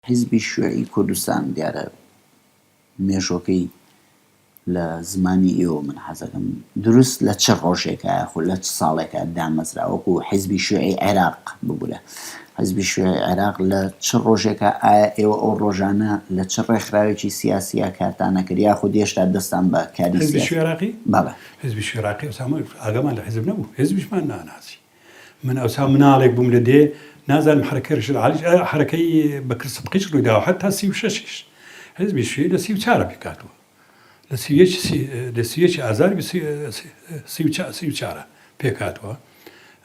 حیزبی شیوعی کوردستان دیارە مێژووەکەی لە زمانی ئێوە من حەزەکەم دروست لە چ ڕۆژێکە یاخۆ لە چ ساڵێکە دامەزرا وەکو حیزبی شیوعی عێراق ببوورە. حیزبی شیوعی عێراق لە چ ڕۆژێکە ئایا ئێوە ئەو ڕۆژانە لە چ ڕێکخراوێکی سیاسیە کارتان نەکرد یاخۆ هێشتا دەستان بە کاری حزبی شێعراقی؟ بەڵێ حزبی شێعراقی ئەوسا ئاگامان لە حزب نەبوو، حزبیشمان ناناسی. من ئەوسا مناڵێک بووم لە دێ نازانم حرەکەی ڕەشید عەلیش حرەکەی بەکر سەدقیش ڕوویداوە حتا 36 حزبی شیوعی لە 34 پێکاتوە لە 31 ئازاری 34 پێکاتوە.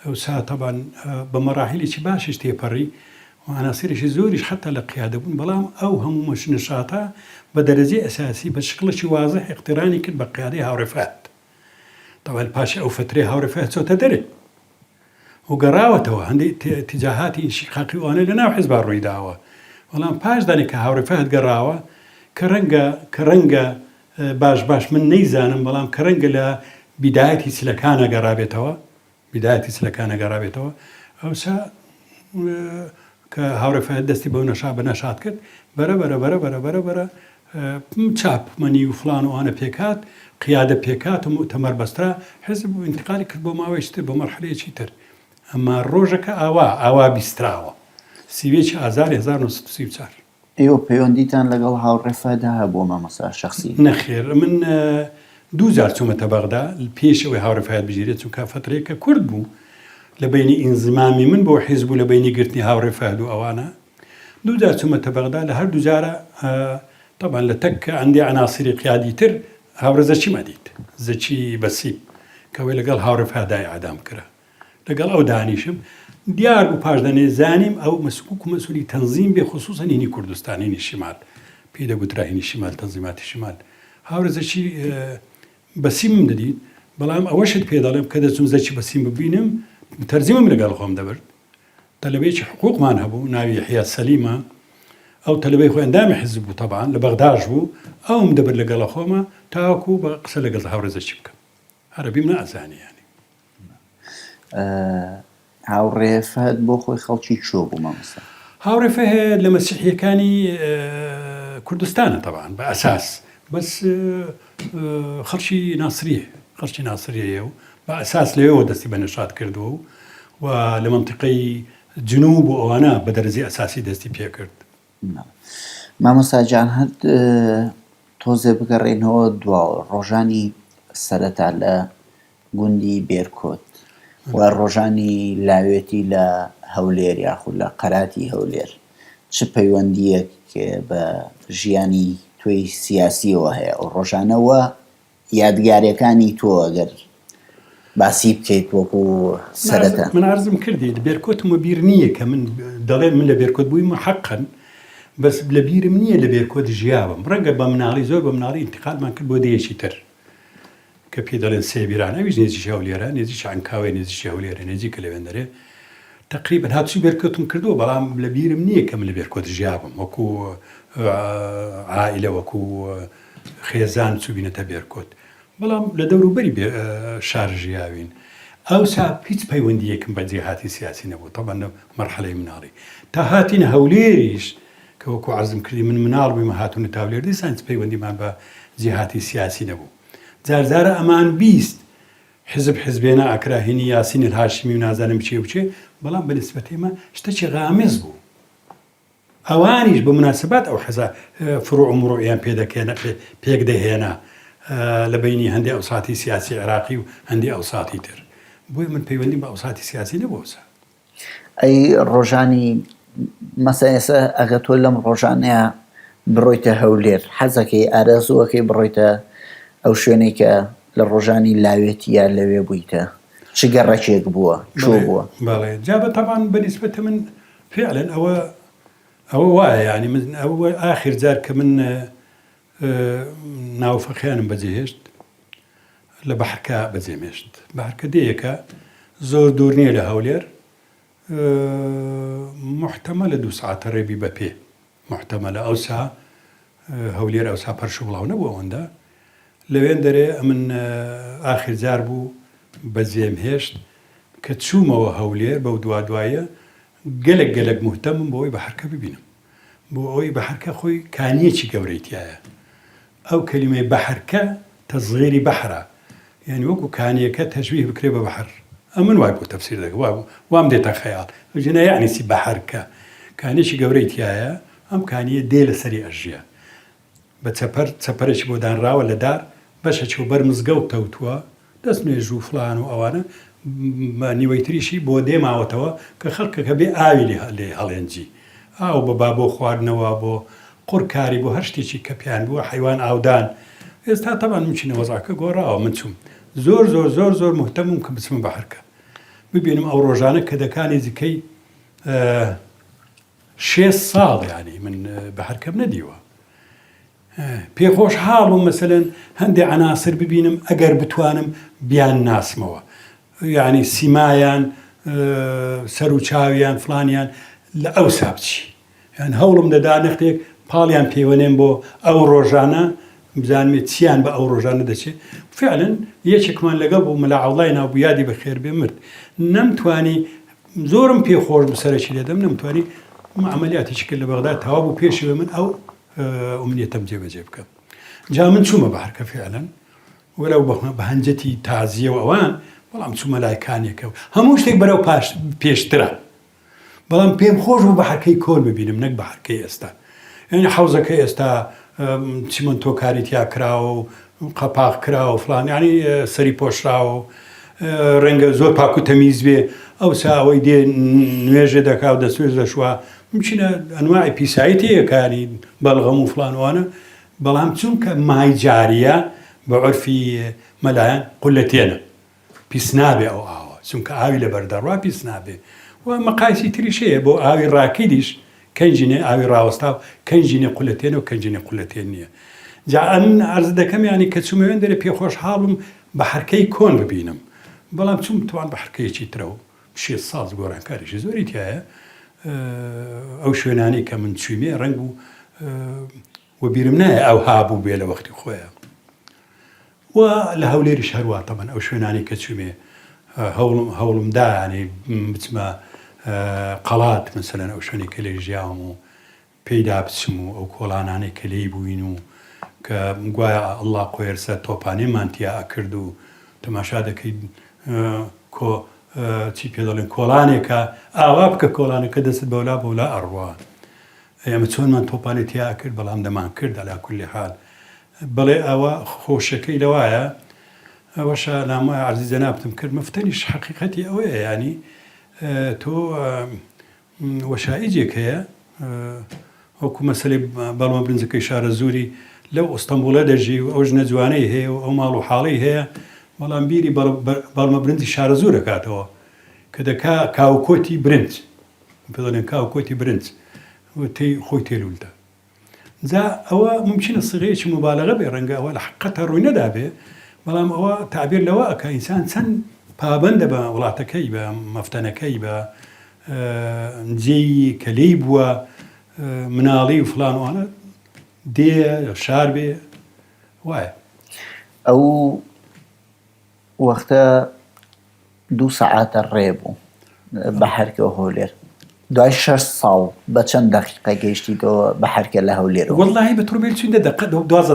ئەوسا تەبان بە مەراحیلێکی باشیش تێپەڕی و عناسیرێکی زۆریش حتا لە قیادە بوون، بەڵام ئەو هەموو نشاتە بە دەرەجەی ئەساسی بە شکڵێکی واضح اقتیرانی کرد بە قیادەی هاوڕێفات. تەبان پاشە ئەو فترەی هاوڕێفات چۆتە دەرێ و گەڕاوەتەوە هەندێک تیجاهاتی ئینشقاقی ئەوانە لەناو حیزبا ڕوویداوە، بەڵام پاش دانی کە هاوڕێفات گەڕاوە کە ڕەنگە باش من نەیزانم، بەڵام کە ڕەنگە لە بیدایەتی چلەکانە گەڕابێتەوە ئەوسا کە هاوڕێفات دەستی بەو بە نەشات کرد بەرە چاپمەنی و فڵان و ئەوانە پێکات، قیادە پێکات و مؤتەمەر بەسترا، حزب و ئینتقالی کرد بۆ ماوەیەکی تر بۆ مەرحەلەیەکی تر. ئەمما ڕۆژەکە ئاوا بیستراوە 31 ئازاری 1934. ئێوە پەیوەندیتان لەگەڵ هاوڕێفاتدا هەبووە مامۆستا شەخسی؟ نەخێر، من 2000 چوومەتە بەغدا پێش ئەوەی هاوڕێفات بژێرێت، چونکە فترەیەکە کورد بوو لە بینی ئینزمامی من بۆ حیزب و لە بینی گرتنی هاوڕێفات و ئەوانە 2000 چوومەتە بەغدا لە هەر دووجارە طبعا لە تەککە ئەندێ عناسیری قیادی تر هاوڕێ زەچیمە دیت، زەچی بەسیب کەوەی لەگەڵ هاوڕێفاتدا ئیعدام کرا. لەگەڵ ئەو دانیشم دیار بوو پاشدەنێ زانیم ئەو مەسئول و مەسئولی تەنزیم بێ، خصوصا هینی کوردستان، هینی شیمال پێی دەگوترا هینی شیمال، تەنزیماتی شیمال. هاوڕێ زەچی بەسیمم دەدیت، بەڵام ئەوەشت پێ دەڵێم کە دەچوم زەچی بەسیم ببینم تەرجیمەم لەگەڵ خۆم دەبرد. تەلەبەیەکی حقوقمان هەبوو ناوی یەحیا سەلیمە، ئەو تەلەبەی خۆی ئەندامی حیزب بوو، تەبعاً لە بەغداش بوو، ئەوم دەبرد لەگەڵە خۆمە تاوەکو بە قسە لەگەڵ هاوڕێ زەچی بکەم. عەرەبیم نەئەزانی یانی. هاوڕێفات بۆ خۆی خەڵکی چۆ بوو مامۆستا؟ هاوڕێفات لە مەسیحیەکانی کوردستانە تەبعاً بە ئەساس، بەس خەڵکی ناسریەیە و بە ئەساس لەوێەوە دەستی بە نەشات کردووە و لە مەنتیقەی جنوب و ئەوانە بە دەرەجەی ئەساسی دەستی پێ کرد. مامۆستا گیان هەر تۆزێ بگەڕێنەوە دواوە ڕۆژانی سەرەتا لە گوندی بێرکۆت و ڕۆژانی لاوێتی لە هەولێر یاخود لە قەراتی هەولێر چ پەیوەندیەک بە ژیانی تۆی سیاسیەوە هەیە ئەو ڕۆژانەوە یادگاریەکانی تۆ ئەگەر باسی بکەیت وەکو سەرەتا؟ من عەرزم کردی بێرکۆتم بیر نییە کە من دەڵێن من لە بێرکۆت بوویم حەقەن، بەس لە بیرم نییە لە بێرکۆت ژیاوم. ڕەنگە بە مناڵی زۆر بە مناڵی ئینتیقالمان کرد بۆ دەیەکی تر کە پێ دەڵێن سێبیران، ئەویش نێزیشی هەولێرە، نێزیشی عەنکاوێ، نێزیشی هەولێرە، نێزیکە لەوێندەرێ. تەقریبەن هاتووی بێرکۆتم کردووە، بەڵام لە بیرم نییە کە من لە بێرکۆت ژیاوم وەکو عائیلە وەکو خێزان چووبینەتە بێرکۆت، بەڵام لە دەوروبەری شار ژیاوین. ئەوسا هیچ پەیوەندیەکم بە جێهاتی سیاسی نەبوو، تەبەن لە مەرحەلەی مناڵی تا هاتینە هەولێریش کە وەکو عەرزم کردی من مناڵ بوویمە هاتوونە هەولێر، دیسان هیچ پەیوەندیمان بە جێهاتی سیاسی نەبوو. جارجارە ئەمان بیست حزبێنە ئاکراهینی یاسین الهاشمی و نازانم چێ و چێ، بەڵام بەنسبەتێمە شتێکی غامز بوو. ئەوانیش بە مناسبات ئەو حەزا فڕوع و مڕوعیان پێک دەهێنا لە بینی هەندێک ئەوساتی سیاسی عێراقی و هەندێک ئەوساتی تر. بۆی من پەیوەندیم بە ئەوساتی سیاسی نەبووسا. ئەی ڕۆژانی مەسەئێسە ئەگە تۆ لەم ڕۆژانەیە بڕۆیتە هەولێر حەزەکەی ئارەزووەکەی بڕۆیتە ئەو شوێنەی کە لە ڕۆژانی لاوێتی یا لەوێ بوویتە چ گەڕەکێک بووە چۆ بووە؟ بەڵێ جابە تەبان بەنسبەتە من فعلەن ئەوە وایە، ینی من ئەوە ئاخر جار کە من ناوفەقیانم بەجێهێشت لە بەحرکە بەجێمێشت. بەحرکە دەیەکە زۆر دوور نییە لە هەولێر، محتەمەلە 2 ساعتە ڕێبی بە پێ، محتەمەلە ئەوسا هەولێر ئەوسا پەرش و بڵاو نەبوو ئەوەندە. لەوێن دەرێ من ئاخر جار بوو بەجێم هێشت کە چوومەوە هەولێر بەو دوایە گەلێک مهتەمم بۆی بە حرکە ببینم، بۆ ئەوەی بەحرکە خۆی کانیەکی گەورەیتیایە. ئەو کەلیمەی بەحرکە تەزغیری بەحرە، یعنی وەکو کانیەکە تەشبیه بکرێ بە بەحر. ئەمن وای بۆ تەفسیر دەکە وام دێتە خەیاڵ ژنە یعنیسی بەحرکە کانیەکی گەورەیتیایە. ئەم کانیە دێ لەسەری ئەژیە بە چەپەرێکی بۆ دانراوە لە دار بەشەکی بەر مزگەوت تەوتووە دەست نوێژ و فلان و ئەوانە نیوەی تریشی بۆ دێماوەتەوە کە خەڵکەکە بێ ئاوی لێ هەڵێنجی ئاو بە با بۆ خواردنەوە بۆ قورکاری بۆ هەر شتێکی کە پیان بووە حیوان ئاودان. ئێستا تەبان منچینە وەزاکە گۆڕاوە من چوم زۆر مهتەمم کە بچمە بەحرکە ببینم ئەو ڕۆژانە کە دەکانی زیکەی 6 ساڵ ینی من بەحرکەم نەدیوە. پێخۆش حاڵم مەسەلەن هەندێک عناسر ببینم ئەگەر بتوانم بیان ناسمەوە، یعنی سیمایان سەر و چاویان فلانیان لە ئەو سابچی یان هەوڵم دەدا نەختێک پاڵیان پەیوەنێن بۆ ئەو ڕۆژانە بزانمێت چیان بە ئەو ڕۆژانە دەچێت. فعلەن یەکێکمان لەگەڵ بوو مەلا عەوڵای ناوبوویادی بەخێر بێ مرد. نەمتوانی زۆرم پێخۆش بسەرەکی لێدەم نەمتوانی عملیاتێکی کرد لە بەغدا تەواو بوو پێشەوە من ئەو ئومنیەتەم جێبەجێ بکەم. جا من چوومە بەحرکە فعلەن وەلەو بە هەنجەتی تازیە و ئەوان بەڵام چوومە لای کانێکە هەموو شتێک بەرەو پێشترە. بەڵام پێم خۆش بوو بەحرکەی کۆن ببینم نەک بەحرکەی ئێستا. یعنی حەوزەکە ئێستا چیمەنتۆکاریتیا کراوە و قەپاق کراوە و فلان ینی سەری پۆشراوە و ڕەنگە زۆر پاک و تەمیز بێ ئەوسا ئەوەی دێ نوێژێ دەکا و دەسوێژ دەشوە بچینە ئەنواعی پیسایەتەیەکانی بەڵغەم و فلانوانە. بەڵام چونکە مای جاریە بە عورفی مەلایەن قولەتێنە پیس نابێ ئەو ئاوە چونکە ئاوی لە بەردەڕوا پیس نابێ و مەقایسی تریشەیە بۆ ئاوی ڕاکیدیش کەنجینێ ئاوی ڕاوەستا و کەنجینێ قولەتێنە و کەنجینێ قولەتێن نییە. جا ئەمن عەرز دەکەم ینی کە چوومەوێن دەرێ پێخۆش حاڵم بەحرکەی کۆن ببینم. بەڵام چوم توان بەحرکەیەکی ترە و 6 ساڵ گۆڕانکاریشی زۆری تایە. ئەو شوێنانی کە من چویمێ ڕەنگ بوو و بیرم نایە ئەو هابوو بێ لە وەختی خۆیان و لە هەولێریش هەروە تەمەن ئەو شوێنانی کە چویمێ هەوڵم دا ینی بچمە قەڵات مەسەلەن ئەو شوێنی کە لێ ژیاوم و پێیدا بچم و ئەو کۆڵانانەی کە لێی بووین و کە گوایە ئەڵڵا قۆیرسە تۆپانێمان تیا ئەکرد و تەماشا دەکەی چی پێ دەڵێن کۆڵانێکە ئاوا بکە کۆڵانەکە دەست بەولا ئەڕوا ئێمە چۆنمان تۆپانێتیا کرد بەڵام دەمان کرد ئەلا کولی حال. بەڵێ ئەوە خۆشەکەی لەوایە ئەوەشە لامای عەرزی جەنابتم کرد مەفتەنیش حەقیقەتی ئەوەیە ینی تۆ وەشائیجێک هەیە وەکو مەسەلەی بەڵمە برنجەکەی شارە زووری لەو ئەستەمبوڵە دەژی و ئەو ژنە جوانەی هەیە و ئەو ماڵ و حاڵەی هەیە بەڵام بیری بەڵمە برنجی شارە زوو دەکاتەوە کە دەکا کاوکۆتی برنج پێ دەڵێن کاوکۆتی برنج خۆی تێلولتە. جا ئەوە ممکنە سغەیەکی مبالغە بێ ڕەنگە ئەوە لە حقیقەتە ڕووی نەدابێ بەڵام ئەوە تعبیر لەوە ئەکا ئینسان چەند پابەندە بە وڵاتەکەی بە مەفتەنەکەی بە جێی کە لێی بووە مناڵی و فلانوانە دێ شار بێ وایە. ئەو وەختە 2 سەعاتە ڕێ بوو بەحرکە هەولێر دوای 6 ساڵ بە چەند دەقیقە گەیشتیتەوە بەحرکە لە هەولێر؟ وەڵڵاهی بە تۆربێل چووینە دەقە 12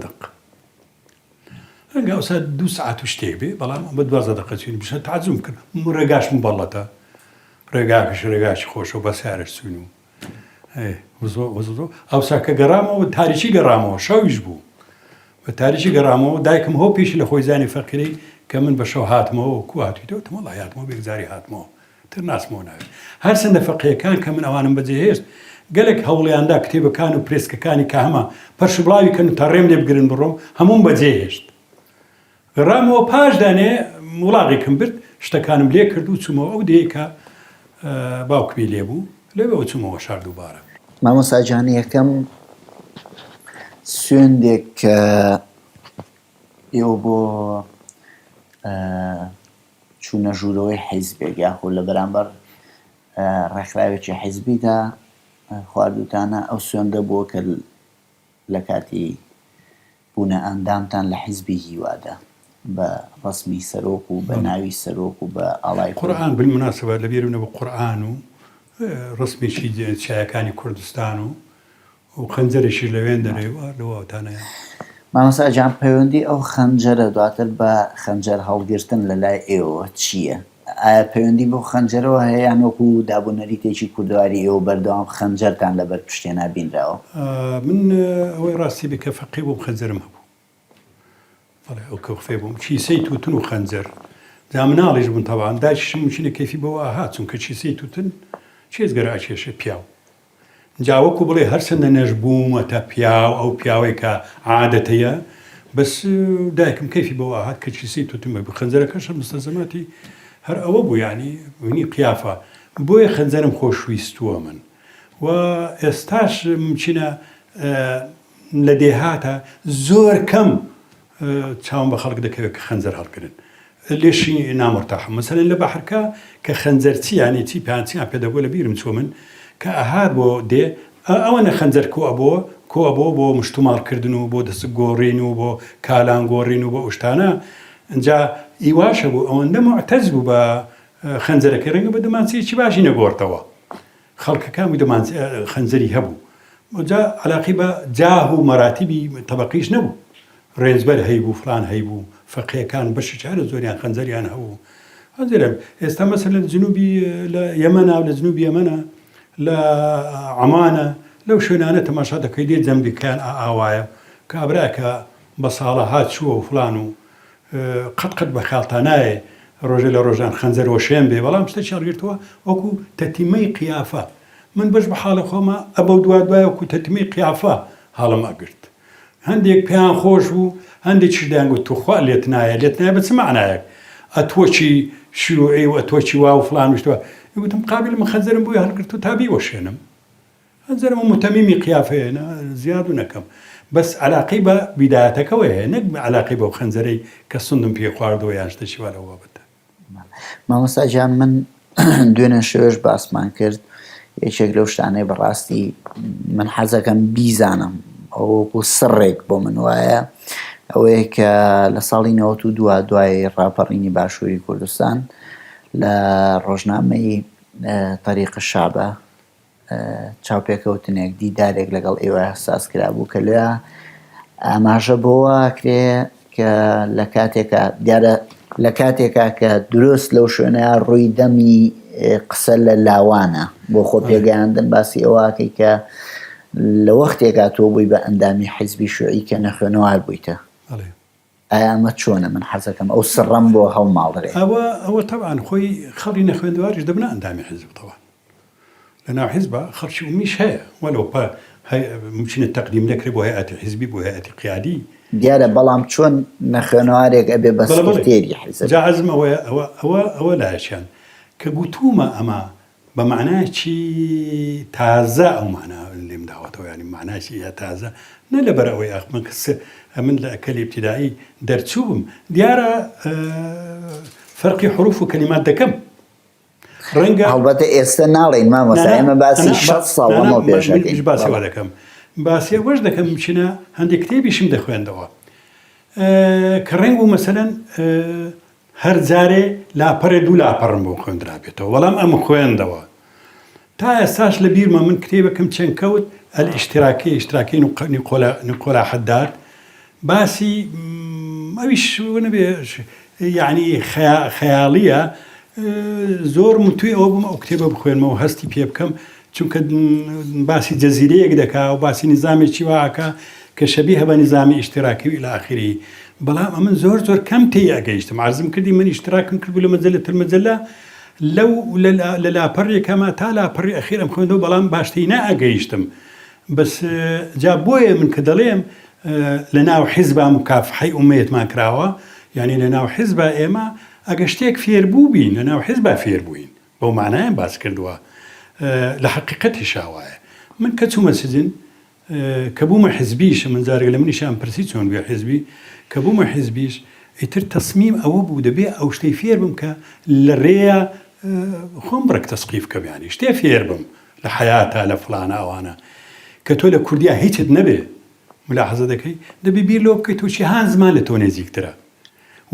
دق ڕەنگە ئەوسا 2 سەعات و شتێک بێ بەڵام بە 12 دقە چوین بشە تعجب کرد ڕێگاشم بەڵەتە ڕێگاشی خۆشە و بە سیارش چوین و ئەوسا کە گەڕامەوە تاریکی گەڕامەوە شەویش بوو بە تاریکی گەڕامەوە دایکم هۆ پێشی لە خۆی زانی فەقیرەی کە من بە شەو هاتمەوە و کو هاتوویتەوە تەمەڵا هاتمەوە بێگزاری هاتمەوە تر ناسمەوە ناوێت. هەر سندە فەقیەکان کە من ئەوانم بەجێهێشت گەلێک هەوڵیاندا کتێبەکان و پرێسکەکانی کە هەمە پەرشبڵاوی کەن تا ڕێم لێ بگرن بڕۆم هەموم بەجێهێشت. گەڕامەوە پاش دانێ وڵاغێکم برد شتەکانم لێ کرد و چوومەوە ئەو دەیەکە باوکمی لێبوو لێبەوە چوومەوە شار دووبارە. مامۆستا جانی یەکەم سوێندێک کە ئێوە بۆ چوونە ژوورەوەی حیزبێک یاخۆ لە بەرامبەر ڕێکخراوێکی حیزبیدا خواردوتانە ئەو سوێندە بووە کە لە کاتی بوونە ئەندامتان لە حیزبی هیوادا بە ڕەسمی سەرۆک و بە ناوی سەرۆک و بە ئاڵای قورئان بالمناسبە لەبیرمە بە قورئان و ڕسمێکی چایەکانی کوردستان و خەنجەرێکی لەوێن دەرێوە لەوەتانەیە. مامۆستا جان پەیوەندی ئەو خەنجەرە دواتر بە خەنجەر هەڵگرتن لە لای ئێوە چییە؟ ئایا پەیوەندی بۆ خەنجەرەوە هەیە یان وەکو دابوونەریتێکی کوردواری ئێوە بەردەوام خەنجەرتان لەبەر پشتێ بینراوە؟ من ئەوەی ڕاستی بکە فەقی بۆم خەنجەرم هەبوو، بەڵێ ئەو کەوفێ بووم چیسەی تووتن و خەنجەر جا مناڵیش بوون تەواان داچشم مچینە کەفی بەوە ئاها چونکە چیسەی تووتن چێزگەرە ئاکێشە پیاو جاوەکو بڵێ هەرچەندە نەژ بوومە تا پیاو ئەو پیاوەی کە عادەتەیە بەس دایکم کەفی بەوە هات کە چیسەی تووتم بە خەنجەرەکەشە مستەزەماتی هەر ئەوە بوو ینی وینی قیافە بۆیە خەنجەرم خۆشویستووە من و ئێستاش مچینە لە دێهاتە زۆر کەم چاوم بە خەڵک دەکەوێت کە خەنجەر هەڵگرن لێشی نامڕتاحم مەسەلەن لە بەحرکە کە خەنجەر چی یانی چی پیانچیان پێدەبوو لە بیرم چۆ من کە ئەهات بۆ دێ ئەوەنە خەنجەر کۆبووە بۆ مشتوماڵکردن و بۆ دەست گۆڕین و بۆ کالان گۆڕین و بۆ ئوشتانە ئەجا ئیواشە بوو ئەوەندە معتەز بوو بە خەنجەرەکە ڕەنگە بە دەمانچەیەکی باشی نەگۆڕتەوە خەڵکەکانی دەمان خەنجەری هەبوو جا علاقی بە جاه و مەراتیبی تەبەقیش نەبوو ڕێنجبەر هەیبوو فلان هەیبوو فەقیەکان بەشی چارە زۆریان خەنجەریان هەبوو هەنجەرم ئێستا مەسەلەن لە جنوبی لە یەمەنا لە جنوبی یەمەنە لە عەمانە لەو شوێنانە تەماشا دەکەی دێ جەمدیکیان ئاوایە کابراکە بە ساڵە هات چووە و فلان و قەت بە خاڵتان نایە ڕۆژە لە ڕۆژان خەنجەرەوە شوێن بێ بەڵام شتێکی هەڵگرتووە وەکو تەتیمەی قیافە من بەش بە حاڵە خۆمە ئەبە دوای وەکو تەتیمەی قیافە هەڵم ئەگرت هەندێک پێیان خۆش بوو هەندێکی دایان گوت توخوا لێت نایە بە چ معنایەک ئەتۆچی شیوعی و ئەتۆچی وا و فلان وشتووە گوتم قابل من خەنجەرم بۆی هەڵگرت و تابی وەشێنم خەنجەرم متەمیمی قیافەیە زیاد و نەکەم بەس علاقی بە بیدایەتەکەوە هەیە نەک علاقی بەو خەنجەرەی کە سندم پێ خواردەوە یان شتێکی وا لەوە بەتە. مامۆستا جان من دوێنێ شێوەش باسمان کرد یەکێک لەو شتانەی بەڕاستی من حەزەکەم بیزانم ئەوەکو سڕێک بۆ من وایە ئەوەیە کە لە ساڵی 92 دوای ڕاپەڕینی باشووری کوردستان لە ڕۆژنامەی تەریق شابە چاوپێکەوتنێک دیدارێک لەگەڵ ئێوە ساز کرا بوو کە لێ ئاماژە بۆوە کرێ کە لە کاتێکە دیارە لە کاتێکا کە دروست لەو شوێنەیە ڕووی دەمی قسە لە لاوانە بۆ خۆ پێگەیاندن باسی ئەوواکەی کە لە وەختێکا تۆ بووی بە ئەندامی حیزبی شوعی کە نەخوێنەوار بوویتە ئایا ئەمە چۆنە من حەزەکەم ئەو سڕەم بۆ هەڵماڵدرێ ئەوە تەبعاً خۆی خەڵی نەخوێندەواریش دەبنە ئەندامی حیزبەوە لەناو حیزبە خەڵکی ومیش هەیە وەلەو ممکنە تەقدیم دەکرێت بۆ هەیئەتی حیزبی بۆ هەیئەتی قیادی دیارە بەڵام چۆن نەخوێنەوارێک ئەبێ بە سکرتێری حیزب جا عەزم ئەوە لایەکیان کە گوتومە ئەمە بە معنایکی تازە ئەو معنا لێم داوەتەوە ینی معناکی یا تازە نە لەبەر ئەوەی من لە ئەکەلی ابتیدایی دەرچووم دیارە فەرقی حروف و کەلیمات دەکەم ڕەنگە هەڵبەتە ئێستا ناڵێن مامۆستا ئێمە باسی 6 ساڵ لەمەوە پێشەکەین باسیەوە دەکەم باسی ئەوەش دەکەم بچینە هەندێک کتێبیشم دەخوێندەوە کە ڕەنگ و مەسەلەن هەر جارێ لاپەڕێ دوو لاپەڕم بۆ خوێندرا بێتەوە وەڵام ئەمە خوێندەوە تا ئێستاش لە بیرمە من کتێبەکەم چەند کەوت ئیشتراکی نیقۆلا حەداد باسی ئەویش نەبێ یعنی خەیاڵیە زۆر متوی ئەوە بووم ئەو کتێبە بخوێنمەوە هەستی پێ بکەم چونکە باسی جەزیرەیەک دەکا و باسی نظامێکی واکە کە شەبیه بە نظامی ئیشتراکی و إلى آخره بەڵام ئەمن زۆر کەم تێی ئەگەیشتم عەرزم کردی من ئیشتراکم کردبوو لە مەجەلە لەو لە لاپەڕێکەمە تا لاپەڕی ئەخیر ئەم خوێندەوە بەڵام باشتەی نائەگەیشتم بەس جا بۆیە من کە دەڵێم لە ناو حیزبا مکافحەی ئومێتمان کراوە یعنی لە ناو حیزبا ئێمە ئەگە شتێک فێربوو بین لە ناو حیزبا فێر بووین بەو معنایان باس کردووە لە حەقیقەتی شاوایە من کە چوومە سجن کە بوومە حیزبیش من جارێک لە منیشان پرسی چۆن بێ حیزبی کە بوومە حیزبیش ئیتر تەسمیم ئەوە بوو دەبێ ئەو شتەی فێر بم کە لە ڕێیە خۆم بڕێک تەسقیف کە بیانی شتێ فێر بم لە حەیاتە لە فڵانە ئەوانە کە تۆ لە کوردیا هیچت نەبێ ملاحەزە دەکەی دەبێ بیر لەوە بکەیت تۆ هان زمان لە تۆ نێزیکترە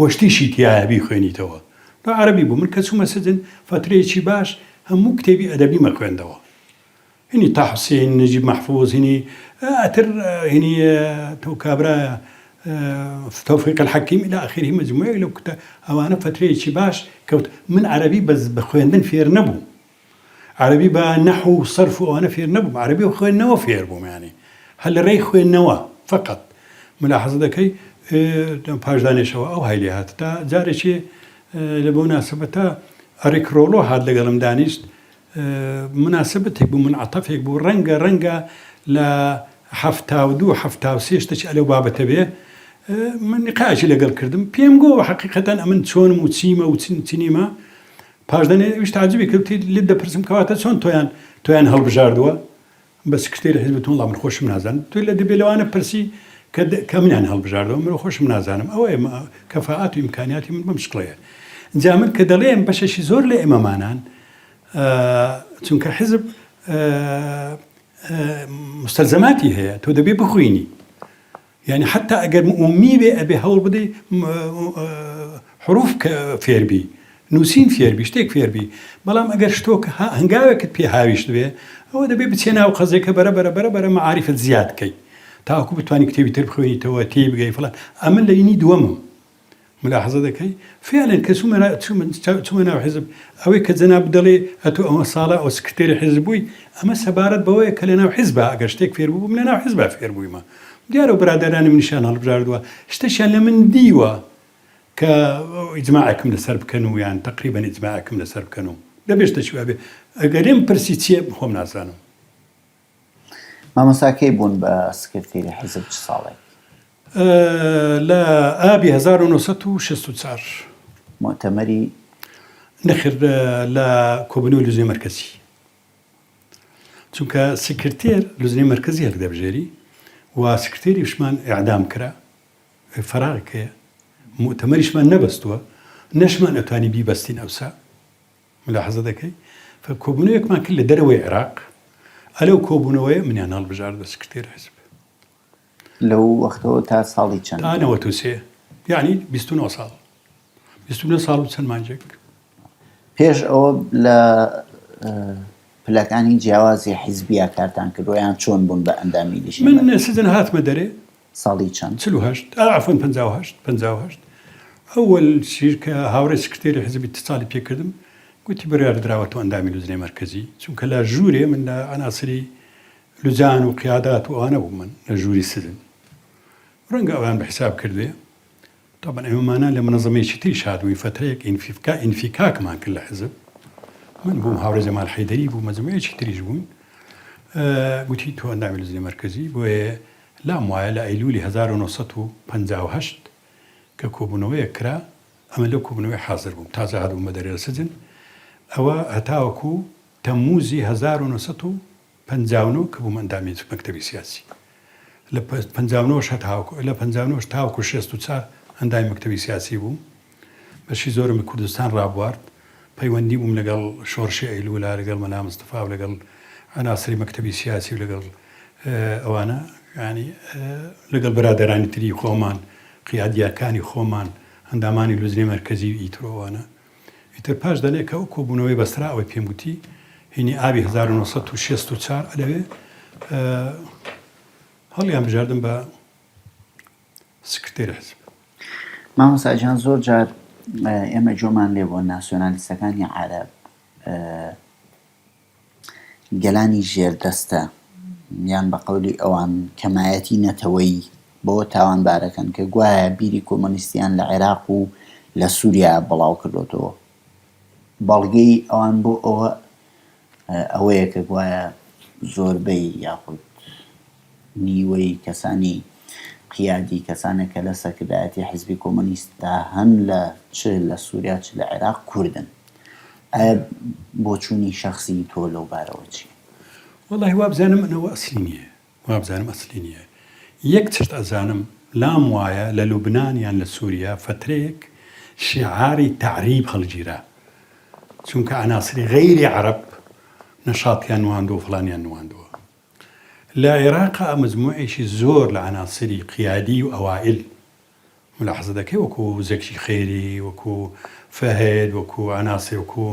وەشتیشی تایە بیخوێنیتەوە تۆ عەرەبی بوو من کە چوومە سجن فترەیەکی باش هەموو کتێبی ئەدەبی مەخوێندەوە هینی تا حوسێن نجیب محفوظ هینی ئەتر هینی تۆ کابرا توفيق الحكيم إلى آخره مجموعة لو كنت أوانا فترة باش كوت من عربي بس بخويندن فير نبو عربي بنحو وصرف وأنا فير نبو عربي وخوين نوا فير بوم يعني هل ري خوين نوا فقط ملاحظة ذكي باش دانشوا أو هاي لهات تا جاري شيء لبمناسبة أريك رولو هاد لقلم دانيست مناسبتك بمنعطفك رنجا لا حفتا ودو حفتا وسيش تشألوا بابا تبيه من نقاش اللي قال كردم بيم جو حقيقة أمن شون وتسيما وتسينما باجدني وش تعجبي كنت لدا برسم كواتا شون تويان هالبجاردوا بس كتير حزبتهم الله من خوش منازن تو اللي دبي لو أنا برسي كمن يعني هالبجاردوا من خوش منازنم أو كفاءات وإمكانياتي من مشكلة زعمل كدلين باش شي زور لي إمامانان تونك حزب مستلزماتي هي تو دبي بخويني يعني حتى أجر أمي بأبي هول بدي حروف فير بي نوسين فير بي شتيك فير بي بلام أجر شتوك هنجاوك بي هاويش دبي هو دبي بتسينا وخزيك برا معارف الزياد كي تاكو بتواني كتير تربخويني تو تيب جاي فلان أمن ليني دوامم ملاحظة ذكي فعلا كسومنا سومنا حزب أو كزنا بدلي أتو صالة أو سكرتير حزبوي أما سبارت بوي كلنا حزبها أجر شتيك فير بو مننا حزبها فير بوي ما ديارو برادران من شان هالبجاردوا اشتشان لمن ديوا كإجماعكم لسرب كانوا يعني تقريبا إجماعكم لسرب كانوا ده بيشتشوا أبي أقريم برسيتي هم نازانو ما مساكي بون بسكرتيري حزب صالح لا أبي 1969 مؤتمري نخر لا كوبنو لزني مركزي چونك سكرتير لزني مركزي هكذا بجري وسكرتيري بشمان إعدام كرا فراغ كي مؤتمري شمان نبستوا نشمان أتواني بي بستين أوسا ملاحظة ذكي فكوبنوية كمان كل دروي عراق ألو كوبنوية من يعني البجار ده سكرتير حزب لو وقته تا صالي كان أنا وتوسي يعني 29 صال 29 صال بسلمانجك بيش أو لا پلەکانی جیاوازی حیزبیە کارتان کردویان چۆن بوون بە ئەندامی لیژی من سزن هاتمە دەرێ ساڵی چەند 48 عفوا 58 ئەوەل شیرکە هاوڕێ سکرتێری حزبی اتصالی پێ کردم گوتی بڕیار دراوەتەوە ئەندامی لوزنەی مرکزی چونکە لە ژوورێ من لە ئەناسری لوزان و قیادات و ئەوانە بوو من لە ژووری سزن ڕەنگە ئەوان بەحساب کردێ طبعا ئێمەمانە لە منەظەمەیەکی تری شادووی فترەیەک ئینفیکاکمان کرد لە حزب من بوم هاوڕێ جەمال حەیدەری بوو مەجموعەیەکی تریش بوون گوتی تۆ ئەندامی لوزنەی مرکزی بۆیە لام وایە لە ئەیلولی 1958 کە کۆبوونەوەیە کرا ئەمە لەو کۆبوونەوەی حازر بووم تازە هاتبوومە دەرێ سجن ئەوە هەتاوەکو تەمموزی 1959 کە بووم ئەندامی مەکتەبی سیاسی لە 59 هەتاوەکو لە 59 تاوەکو 64 ئەندامی مەکتەبی سیاسی بووم بەشی زۆرم کوردستان ڕابوارد پەیوەندی بووم لەگەڵ شۆڕشی ئەیلولا لەگەڵ مەلا مستەفا و لەگەڵ عناصری مەکتەبی سیاسی و لەگەڵ ئەوانە ینی لەگەڵ برادەرانی تری خۆمان قیادیاکانی خۆمان هەندامانی لوزنەی مرکزی ئیترۆوانە ئیتر پاش دەڵێ کە ئەو کۆبوونەوەی بەسترا ئەوەی پێم گوتی هینی ئابی 1964 ئەلەوێ هەڵیان بژاردم بە سکرتێری حزب مامۆستاجان زۆر جار ئێمە جۆمان لێ بۆ ناسیۆنالیستەکانی عەرەب گەلانی ژێردەستە یان بە قەولی ئەوان کەمایەتی نەتەوەی بۆ تاوانبارەکەن کە گوایە بیری کۆمۆنیستیان لە عێراق و لە سووریا بڵاو کردوتەوە بەڵگەی ئەوان بۆ ئەوەیە کە گوایە زۆربەی یاخود نیوەی کەسانی قیادی کەسانێک کە لە سەرکردایەتی حیزبی کۆمۆنیستدا هەن لە سووریا چ لە عێراق کوردن ئایا بۆچوونی شەخسی تۆ لەو بارەوە چیە؟ وەڵی وابزانم ئەوە ئەسلی نییە یەک چشت ئەزانم لام وایە لە لوبنان یان لە سووریا فترەیەک شیعاری تعریب هەڵگیرا چونکە عناصری غەیری عەرەب نەشاتیان نواندووە فڵانیان نواندووە لە عێراقا مەجموعێکی زۆر لە عناصری قیادی و ئەوائل ملاحظە دەکەی وەکو زەکی خێری وەکو فەهێد وەکو عناصر وەکو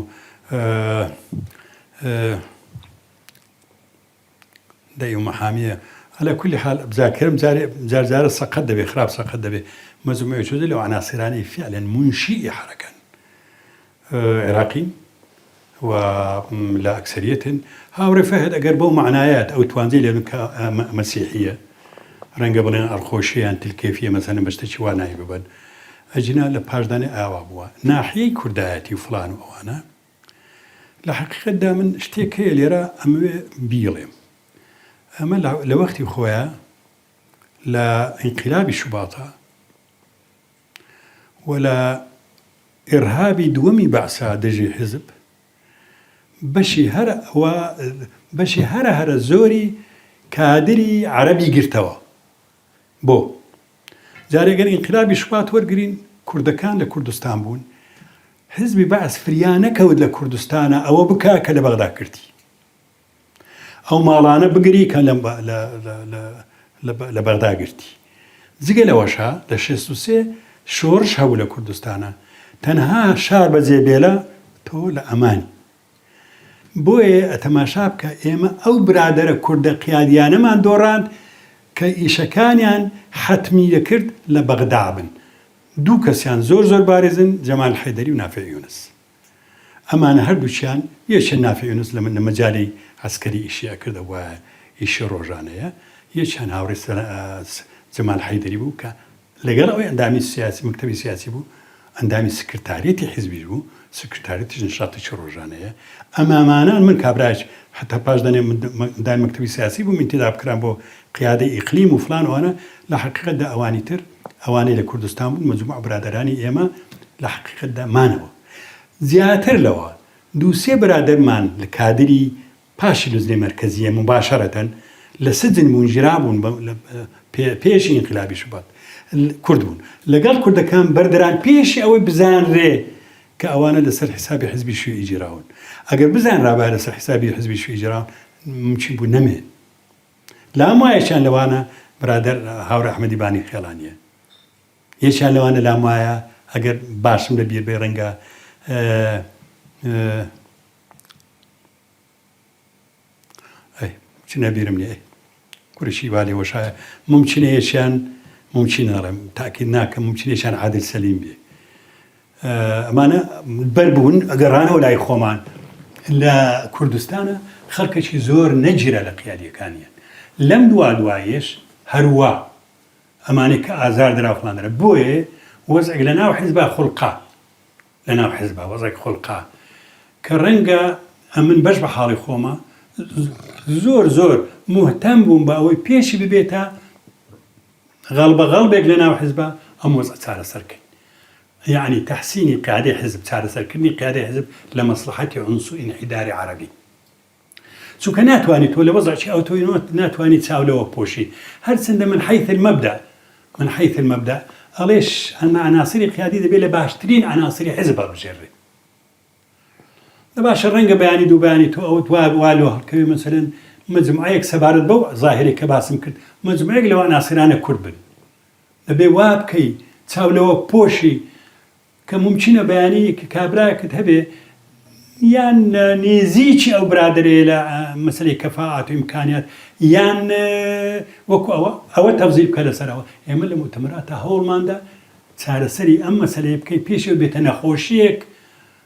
دەی و مەحامیە على كل حال بذاكرم زار سقط دبي خراب سقط دبي مزموع شو لو عناصراني فعلا منشئ حركة عراقي ولا أكثرية هاوري فهد أقربوا معنايات أو توانزي لأنه مسيحية رنقبلين الخوشية أنت الكيفية مثلا بشتشي وانا ببن أجينا لباجداني آوابوا ناحية كرداتي وفلان وأنا لحقيقة دائما اشتكي ليرا أم بيلم أما لوقتي خويا لانقلاب الشباطة ولا إرهابي دومي بعسا دجي حزب بشي هر زوري كادري عربي قرتوا بو جاري قال انقلابي شباط ورقرين كردكان لكردستان بون حزبي بعث فريانة كود لكردستان أو بكاك لبغداد كرتي أو مالانا بقري كان لبغداد كرتي زيقل وشها لشيستوسي شورش هاو كردستان تنها شار بزيبيلا تو لأماني بوي أتماشابك إيما أو برادر كرد قياديانا من دوران كإيشكانيان حتمي يكرد لبغداد دو كسيان زور بارزن جمال الحيدري ونافع يونس أما أنا هردو شان يش نافع يونس لما مجالي عسكري إشياء كرد وإشي روجانية يشان هاوري جمال الحيدري بو لقال عندامي السياسي مكتبي سياسي بو عندامي سكرتاريتي حزبي بو سكرتاريتي نشاطي روجانية أما معنا من كابراج حتى باش داني مكتبي سياسي بو من تداب كرام بو قيادة إقليم وفلان وأنا لحقيقة دا أواني تر أواني لكردستان مجموعة برادراني إيما لحقيقة دا مانوا زياتر لوا دوسي برادر مان لكادري باشي لزني مركزية مباشرة لسجن منجرابون بيشي انقلابي شباط الكردون لقال كرد كان بردران بيشي أو بزان ري كأوانا لسر حسابي حزبي شو إجراون أقر بزان رابع لسر حسابي حزبي شو إجراون ممكن بو نمين لا ما يشان لوانا برادر هاور أحمدي باني خيلانية يشان لوانا لا ما أقر باشم لبير بيرنجا أي شنا بيرمني أي كل شيء بالي وشاء ممكن يشان ممكن نرى تأكيد ناك ممكن يشان عادل سليم بي أمانة بربون أقرانا ولا يخومان لا كردستان خلق شيء زور نجرة لقيادية كانيا لم دوايش هروا أمانة كأزار درا فلان درا بوي وزع لنا وحزبها خلقا لنا وحزبها وزع خلقا كرنجا أمن بشبه حالي خوما زور مهتم بون باوي بيشي ببيتها غلبك لنا وحزبها أم وزع تسارة سركن يعني تحسيني قيادة حزب تسارة سركني قيادة حزب لمصلحة عنصر انحداري عربي سو كناتواني تولي وضع شيء أو ناتواني تساوي له بوشي هل سند من حيث المبدأ ليش أن عناصر قيادية بيلا باشترين عناصر حزبها بجري باش الرنقة بياني دو بياني تو أو تواب والوه كي مثلا مجموعة سبارة بو ظاهري كباسم كرد مجموعة لو عناصران كربن نبي واب كي تساوي له بوشي كممكن بياني كابرا كتبه يان نيزيتي أو برادري إلى مسألة كفاءة وإمكانيات يان وكو أو تفضيل كلا سرا يعمل المؤتمرات هول ماندا صار سري أما مسألة بكي بيشو بتناخوشيك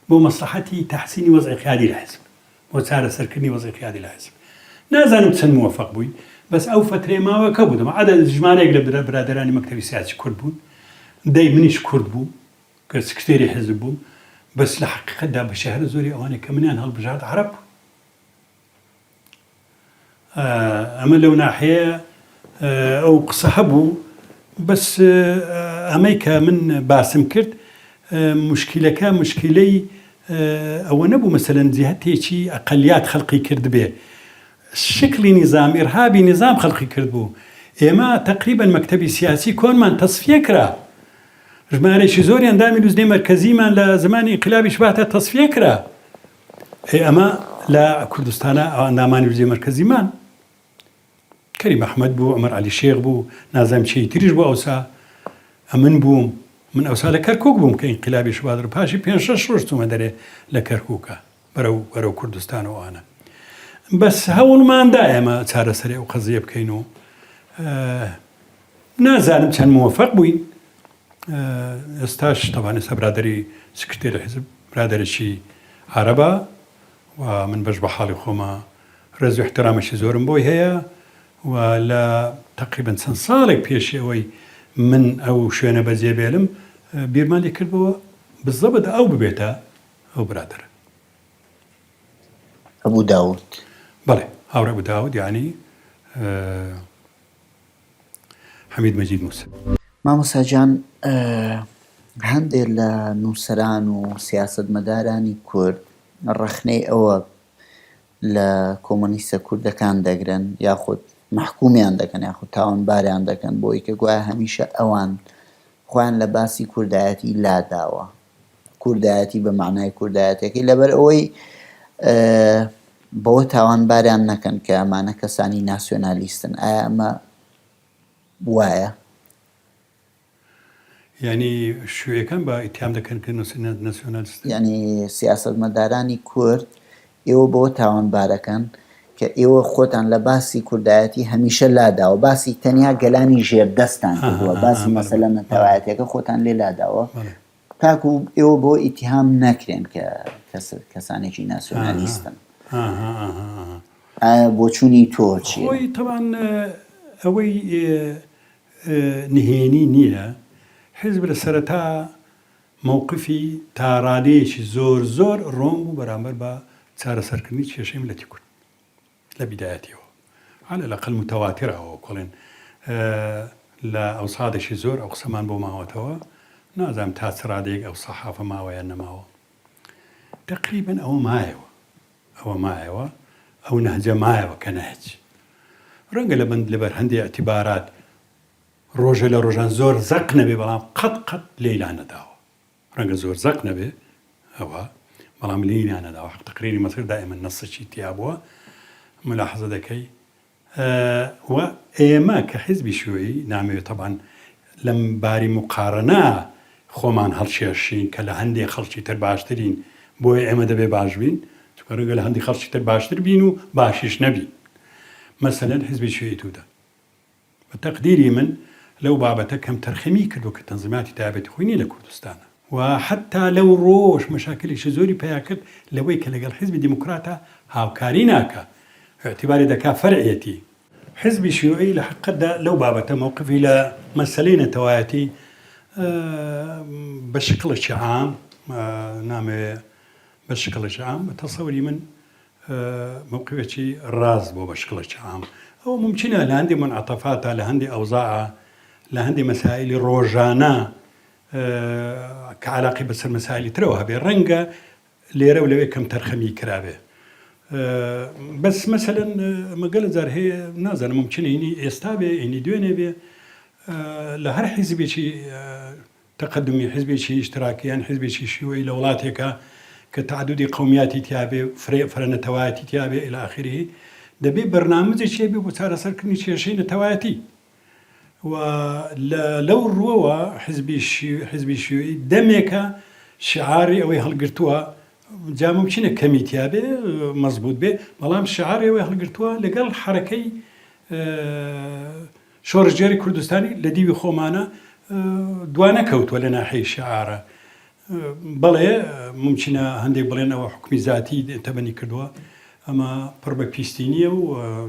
بمصلحتي تحسين وضع قيادي الحزب وصار سركني وضع قيادي الحزب نازل متسن موفق بوي بس أو فترة ما وكبود ما عدا جماعة يقلب برادراني مكتبي سياسي كردبون دايمنيش كردبون كسكرتيري حزبون بس لحقيقة دا بشهر زوري أواني كمنان هالبجارة عرب أما لو ناحية أو قصحبو بس أميكا من باسم كرت مشكلة مشكلة أو نبو مثلا زيهتي شي أقليات خلقي كرد به شكل نظام إرهابي نظام خلقي كرد بو إما تقريبا مكتبي سياسي كون من تصفية كرا جماعة شيزوري اندامي لوزني مركزي من لزمان انقلابي شبهته تصفية كرا أما لا كردستان انداماني لوزني مركزي من كريم أحمد بو عمر علي شيخ بو نازم شيء تريج بو أوسا أمن بو من أوسا لكركوك بو كإنقلابي شبهته باشي بين شش روز توما داري لكركوكا بەرەو کوردستان و ئەوانە بەس هەوڵماندا ئێمە چارەسەری ئەو قەزیە بکەین و نازانم چەند موفق بووین ئێستاش تەوانێت برادری سکرتێری حیزب برادێکی عەرەبە و من بەش بە حاڵی خۆمە ڕێز و احترامێکی زۆرم بۆی هەیە و لە تقریباً چەند ساڵێک پێشی ئەوەی من ئەو شوێنە بەجێ بێلم بیرمان لێ کردبەوە بزەبەت ئەو ببێتە ئەو برادرە ئەبوو داوود بەڵێ هاوڕێ ئەبوو داوود یعنی حەمید مەجید موسە مامۆستا گیان هەندێک لە نووسەران و سیاسەتمەدارانی کورد ڕەخنەی ئەوە لە کۆمۆنیستە کوردەکان دەگرن یاخود محکومیان دەکەن یاخود تاوانباریان دەکەن بۆی کە گوایە هەمیشە ئەوان خۆیان لە باسی کوردایەتی لاداوە کوردایەتی بە معنای کوردایەتێکی لەبەر ئەوەی بەوە تاوانباریان نەکەن کە ئەمانە کەسانی ناسیۆنالیستن ئایا ئەمە وایە یعنی شوێیەکان بە ئیتیام دەکەن کە ناسیۆنالیست یعنی سیاسەتمەدارانی کورد ئێوە بەوە تاوانبارەکەن کە ئێوە خۆتان لە باسی کوردایەتی هەمیشە لاداوە باسی تەنیا گەلانی ژێردەستان کردووە باسی مەسەلە نەتەوایەتەکە خۆتان لێ لاداوە تاکو ئێوە بۆ ئیتیهام نەکرێن کە کەسانێکی ناسیۆنالیستن بۆ چوونی تۆ چیە؟ خۆی تەوان ئەوەی نهێنی نییە حیزب لە سەرەتا مووقفی تا ڕادەیەکی زۆر ڕۆم بوو بەرامبەر بە چارەسەرکردنی کێشەی ملەتی کورد لە بیدایەتیەوە على الأقل متەواترەوە کۆڵێن لە ئەوسادێکی زۆر ئەو قسەمان بۆ ماوەتەوە نازانم تا چ ڕادەیەک ئەو سەحافە ماوەیان نەماوە تقریبا ئەوە مایەوە ئەو نەهجە مایەوە کە نەهج ڕەنگە لە بند لەبەر هەندێک ئەتیبارات ڕۆژە لە ڕۆژان زۆر زەق نەبێ بەڵام قەت لێیلا نەداوە ڕەنگە زۆر زەق نەبێ ئەوە بەڵام لێیلا نەداوە حق تقریری مەسەر دائما نەسەکی تیا بووە ملاحظە دەکەی و ئێمە کە حیزبی شوێی نامەوێت تەبان لەم باری مقارنە خۆمان هەڵشێشین کە لە هەندێک خەڵکی تر باشترین بۆی ئێمە دەبێ باش بین چونکە ڕەنگە لە هەندی خەڵکی تر باشتر بین و باشیش نەبین مەسەلەن حیزبی شوێی تودا بە تەقدیری من لەو بابەتە کەم تەرخەمی کردو کە تەنزیماتی تایبەتی خۆی نیە لە کوردستانە و حتا لەو ڕۆژ مەشاکلێکی زۆری پیا کرد لەوەی کە لەگەڵ حیزبی دیموکراتە هاوکاری ناکە اعتباری دەکا فەرعیەتی حیزبی شیوعی لە حقیقەتدا لەو بابەتە مووقفی لە مەسەلەی نەتەوایەتی بە شکڵێکی عام نامەوێ بە شکڵێکی عام بە تەسەوری من مووقفێکی ڕاز بۆ بە شکڵێکی عام ئەوە ممکنە لە هەندێک منعەتەفاتە لە هەندێک ئەوزاعە لە هەندێک مەسائلی ڕۆژانە کە عەلاقی بەسەر مەسائلی ترەوە هەبێ ڕەنگە لێرە و لەوێ کەم تەرخەمی کرابێ بەس مەسەلەن مەگەلە جار هەیە نازانم ممکنە هینی ئێستا بێ هینی دوێنێ بێ لە هەر حیزبێکی تەقەدمی حیزبێکی ئیشتراکیان حیزبێکی شیوعی لە وڵاتێکە کە تعدودی قومیاتی تیابێ فرەنەتەوایەتی تیابێ إلى آخره دەبێ بەرنامجێکی هەبێ بۆ چارەسەرکردنی کێشەی نەتەوایەتی و لەو ڕووەوە حیزبی شیوعی دەمێکە شعاری ئەوەی هەڵگرتووە جا ممکنە کەمیتیا بێ مەزبوط بێ بەڵام شعاری ئەوەی هەڵگرتووە لەگەڵ حرەکەی شۆڕژێری کوردستانی لە دیوی خۆمانە دوانە کەوتووە لە ناحەی شعارە بەڵێ ممکنە هەندێک بڵێن ئەوە حکمی زاتی تەبەنی کردووە ئەمە پڕ بە پیستی نییە و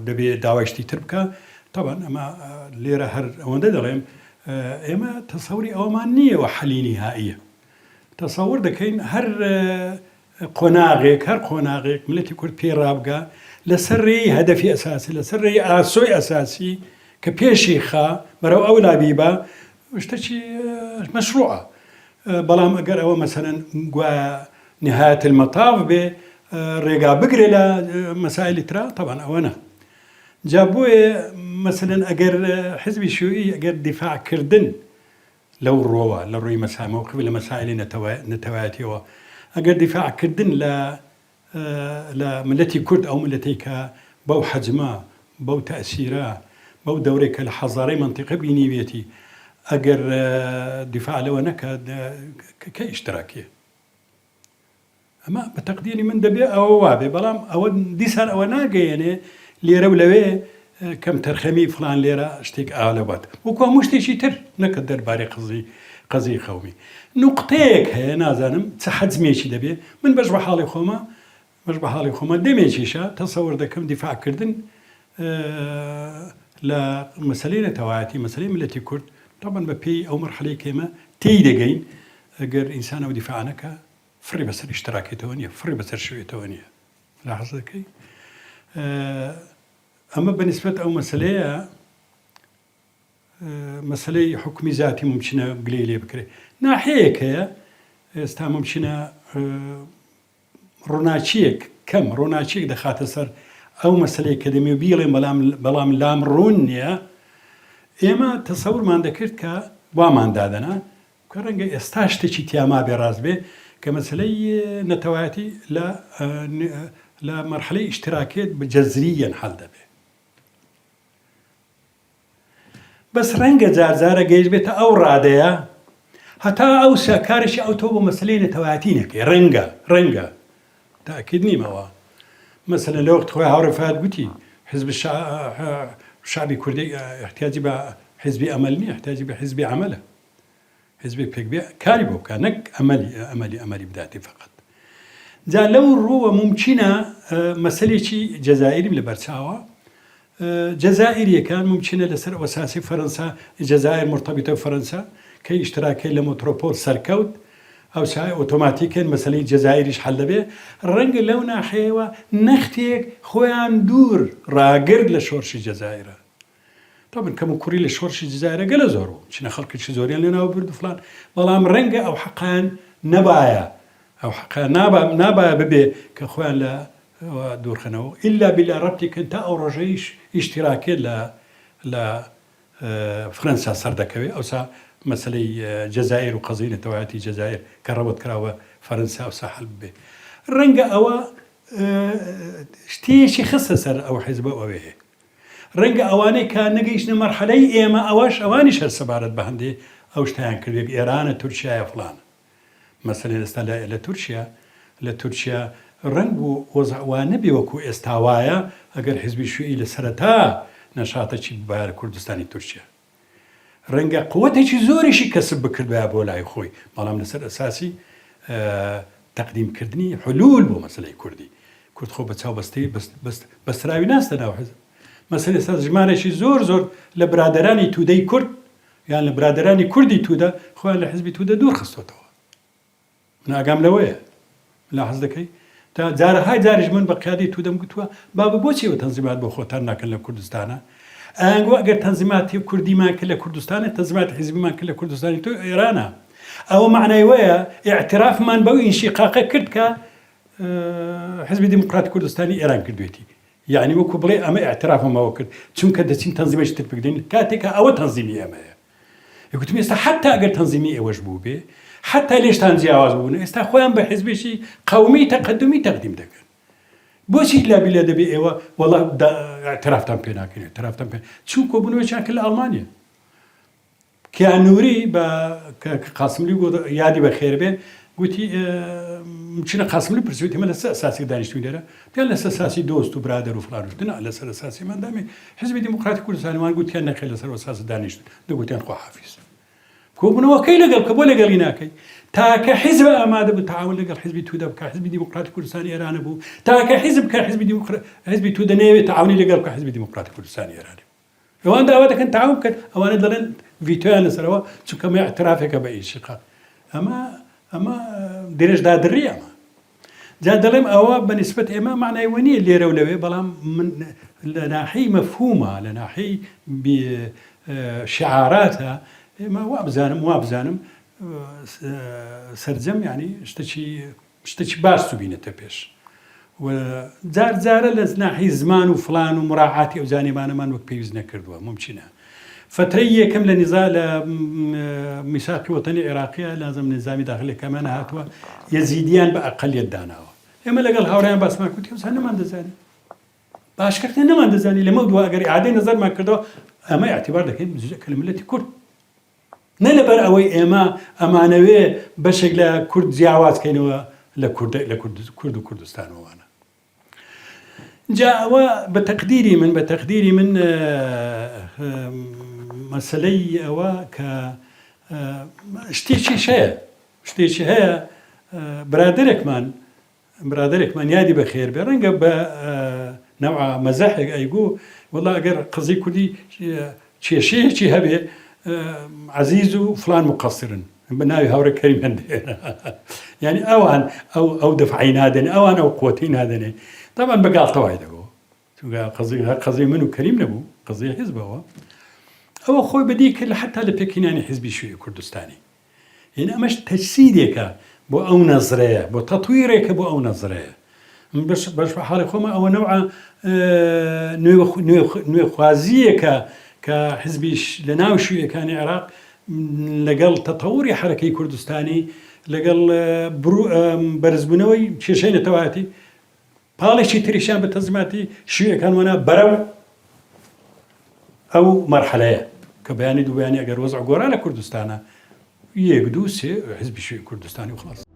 دەبێت داوایشتی تر بکە طبعا ئەمە لێرە هەر ئەوەندە دەڵێم ئێمە تەسەوری ئەومان نییەوە حەلی نهائیە تەسەور دەکەین هەر قۆناغێک ملەتی کورد پێ ڕابگا لەسەر ڕێی هەدەفی ئەساسی لەسەر ڕێی ئاسۆی ئەساسی کە پێشی خا بەرەو ئەو لابیبە شتێکی مەشروعە بەڵام ئەگەر ئەوە مەسەلەن گوایە نهایەت المەطاف بێ ڕێگا بگرێ لە مەسائلی ترا طبعا ئەوە نە جا بۆیە مەسەلەن ئەگەر حیزبی شیوعی ئەگەر دیفاعکردن لەو ڕۆوە لە ڕووی مووقف لە مەسائلی نەتەوایەتیەوە ئەگەر دیفاعکردن لە ملەتی کورد ئەو ملەتەی کە بەو حەجمە بەو تەئسیرە بەو دەورێک کە لە حەزارەی منتیقە بینیوێتی ئەگەر دیفاع لەوە نەکات کە ئیشتراکیە ئەمە بە تەقدیری من دەبێ ئەوە وابێ بەڵام ئەوە دیسان ئەوە ناگەیەنێ لێرە و لەوێ کەم تەرخەمی فلان لێرە شتێک ئالەبات وەکو هەموو شتێکی تر نەکە دەربارەی قەزی خەومی نوقتەیەک هەیە نازانم چ حەجمێکی دەبێ من بەش بە حاڵی خۆمە دەمێکیشە تەسەوەر دەکەم دیفاعکردن لە مەسەلەی نەتەوایەتی مەسەلەی ملەتی کورد طبعا بە پێی ئەو مەرحەلەی کێمە تێی دەگەین ئەگەر ئینسان ئەو دیفاعەکە فڕی بەسەر ئیشتراکێتەوە نییە فڕی بەسەر شوێتەوە نییە لاحظ دەکەی ئەمە بەنسبەت ئەو مەسلەیە مەسلەی حکومی ذاتی ممکنە گلەی لێ بکرێت ناحەیەک هەیە ئێستا ممکنە ڕۆناچیەک دەخاتە سەر ئەو مەسلەی کە دەمێ بیڵێن بەڵام لام ڕوون نییە ئێمە تەسەورمان دەکرد کە وامان دادەنا کە ڕەنگە ئێستا شتێکی تیاما بێ ڕاست بێ کە مەسلەی نەتەوایەتی لە مەرحەلەی ئیشتراکێت بەجەزریەن هەڵ دەبێ بەس ڕەنگە جارجارە گەیشت بێتە ئەو ڕادەیە هەتا ئەو کارێکی ئەو تۆ بۆ مەسلەی نەتەوایەتی نەکەی ڕەنگە تاکید نیمەوە مەسەلەن لە وەخت خۆی هاوڕێفات گوتی حزب شعبی کوردی احتیاجی بە حزبی ئەمەل نییە احتیاجی بە حزبی عەمەلە حزبی پێک بێ کاری بۆ بکە نەک ئەمەلی بداتی فقط جا لەو ڕووە ممکنە مەسەلێکی جەزائیریم لە بەرچاوە جەزائیریەکان ممکنە لەسەر ئەساسی فەرەنسا جەزائیر مرتبطە فەرەنسا کە ئیشتراکەی لە مۆترۆپۆل سەرکەوت ئەو چای ئۆتۆماتیکن مەسەلەی جەزائیریش هەڵ دەبێ ڕەنگە لەو ناحەیەوە نەختێک خۆیان دوور ڕاگرد لە شۆرشی جەزائیرە طبعا کەم و کوڕی لە شۆرشی جەزائیرە گەلە زۆر بوو چنە خەڵکیی زۆریان لێناوە برد فلان بەڵام ڕەنگە ئەو حەقان نەبایە ئەو حەقان نابایە ببێ کە خۆیان لە دوورخەنەوە ئللا بلا ڕەبتیکن تا ئەو ڕۆژەیش ئیشتراکێت لە فرەنسا سەر دەکەوێت ئەوسا مەسلەی جەزائیر و قەزەی نەتەوایەتی جەزائیر کە ڕەبەت کراوە فەرەنسا ئەوسا هەڵ ببێ ڕەنگە ئەوە شتێکی خستە سەر ئەو حیزبە ئەوەیە ڕەنگە ئەوانەی کە نەگەیشتنە مەرحەلەی ئێمە ئەوانیش هەر سەبارەت بە هەندێ ئەو شتیان کردوێک ئێرانە تورکیایە فڵانە مەسەلەی ئێستا لە تورکیا ڕنگ و وەزعوان نەبێ وەکو ئێستا وایە ئەگەر حیزبی شووعی لە سەرەتا نەشاتێکی بایە کوردستانی تورکیا ڕەنگە قووەتێکی زۆریشی کەسب بکردوە بۆ لای خۆی بەڵام لەسەر ئەساسی تەقدیمکردنی حلول بۆ مەسلەی کوردی کورد خۆ بەچاو بەستەی بەستراوی ناستە ناو حیزب مەسەلەی ئێستا ژمارەشی زۆر لە برادەرانی تودەی کورد یان لە برادەرانی کوردی توودە خۆیان لە حیزبی توودە دوور خستۆتەوە من ئاگام لەوەیە لاحظ دەکەی تا جارەهای جاریش من بە قیادەی توودەم گوتووە بابە بۆچی ئەوە تەنزیمات بۆ خۆتان ناکەن لە کوردستانە ئەنگۆ ئەگەر تەنزیماتی کوردیمان کرد لە کوردستانە تەنزیماتی حیزبیمان کرد لە کوردستانی تۆ ئێرانە ئەوە معنای وەیە ئیعترافمان بەو ئینشیقاقە کرد کە حیزبی دیموکراتی کوردستانی ئێران کردوێتی یعنی وەکو بڵێ ئەمە ئیعترافمەوە کرد چونکە دەچین تەنزیمێکی تر بگرین کاتێکە ئەوە تەنزیمی ئێمەیە یەکوتم ئێستا حتا ئەگەر تەنزیمی ئێوەش بوو بێ حتا لێشتان جیاواز بوون ئێستا خۆیان بە حیزبێکی قەومی تەقەدمی تەقدیم دەکەن بۆچی لابیلە دەبێ ئێوە وەڵا ئەترافتان پێ ناکەن ئەترافتان پێ چون کۆبوونەوەیان کرد لە ئەڵمانیا کیانووری بە قاسملی یادی بە خێر بێ گوتی چنە قاسملی پرسیوت هەمە لەسەر ئەساسی دانیشتووی لێرە پێیان لەسەر ئەساسی دۆست و برادەر و فڵانوتنە لەسەر ئەساسی مادامی حیزبی دیموکراتی کوردستانیوان گوتیان نەخێت لەسەر ئەساسی دانیشتن دەگوتیان خواحافیز کۆبوونەوەکەی لەگەڵ کە بۆ لەگەڵی ناکەی تاکە حیزب ئامادە بوو تەعاون لەگەڵ حیزبی توودە بکە حیزبی دیموکراتی کوردستانی ئێرانە بوو تاکە حیزب کە حیزبی توودە نەیەوێت تەعاونی لەگەڵ بکە حیزبی دیموکراتی کوردستانی ئێرانی ئەوان داوا دەکەن تەعاون بکەن ئەوانە دەڵێن ڤیتۆیان لەسەرەوە چونکە ئەمە ئەترافێکە بە ئینشقاق ئەمە درێژ دادڕی ئەمە جا دەڵێم ئەوە بەنسبەت ئێمە معنای وە نییە لێرە و لەوێ بەڵام من لە ناحەی مەفهومە لە ناحەی شعاراتە ئێمە وابزانم سەرجەم ینی شتێکی باش سوبینێتە پێش جارە لە ناحی زمان و فلان و مراعاتی ئەو زانێمانەمان وەک پێویست نەکردووە ممکنە فترەی یەکەم لە نزا لە میساقی وەتەنی عێراقیە لازم نظامی داخلیەکەمانە هاتووە یەزیدیان بە ئەقەلیەت داناوە ئێمە لەگەڵ هاوڕێیان باسمان کوتی ئەوسا نەمان دەزانی باشکردن نەمان دەزانی لەمە دووە ئەگەر ئیعادەی نەزەرمان کردەوە ئەمە اعتیبار دەکەین جزءێکە لە ملەتی کورد نە لەبەر ئەوەی ئێمە ئەمانەوێ بەشێک لە کورد جیاوازکەینەوە لە کورد و کوردستانەوەوانە. جا ئەوە بە تەقدیری من مەسلەی ئەوە کە شتێکی هەیە برادێکمان یادی بەخێر بێ ڕەنگە بە نەوع مەزاحێک ئەیگو وەڵا ئەگەر قزی کوردی کێشەیەکی هەبێ عەزیز و فلان مقەسرن بە ناوی هاوڕێ کەریم هەندێ یعنی ئەوان ئەو دەفعی نادەنێ ئەوان ئەو قووەتەی نادەنێ طبعاً بەگاڵتەوای دەگەوە قزی من و کەریم نەبوو قزی حیزبەوە ئەوە خۆی بەدی کرد حتا لە پێکینانی حیزبی شوێی کوردستانی یعنی ئەمەش تەجسیدێکە بۆ ئەو نەزرەیە بۆ تەطویرێکە بۆ ئەو نەزرەیە بەش بە حاڵی خۆمە ئەوە نەوع نوێخوازیەکە کە حیزبیش لە ناو شوێیەکانی عێراق لەگەڵ تەتەوری حەرەکەی کوردستانی لەگەڵ بەرزبوونەوەی کێشەی نەتەوایەتی پاڵێکی تریشان بە تەنزیماتی شوێیەکانوانە بەرەو ئەو مەرحەلەیە کە بەیانی دوو بەیانی ئەگەر وەزع گۆران لە کوردستانە 1 2 3 حیزبی شوێی کوردستانی و خلاص.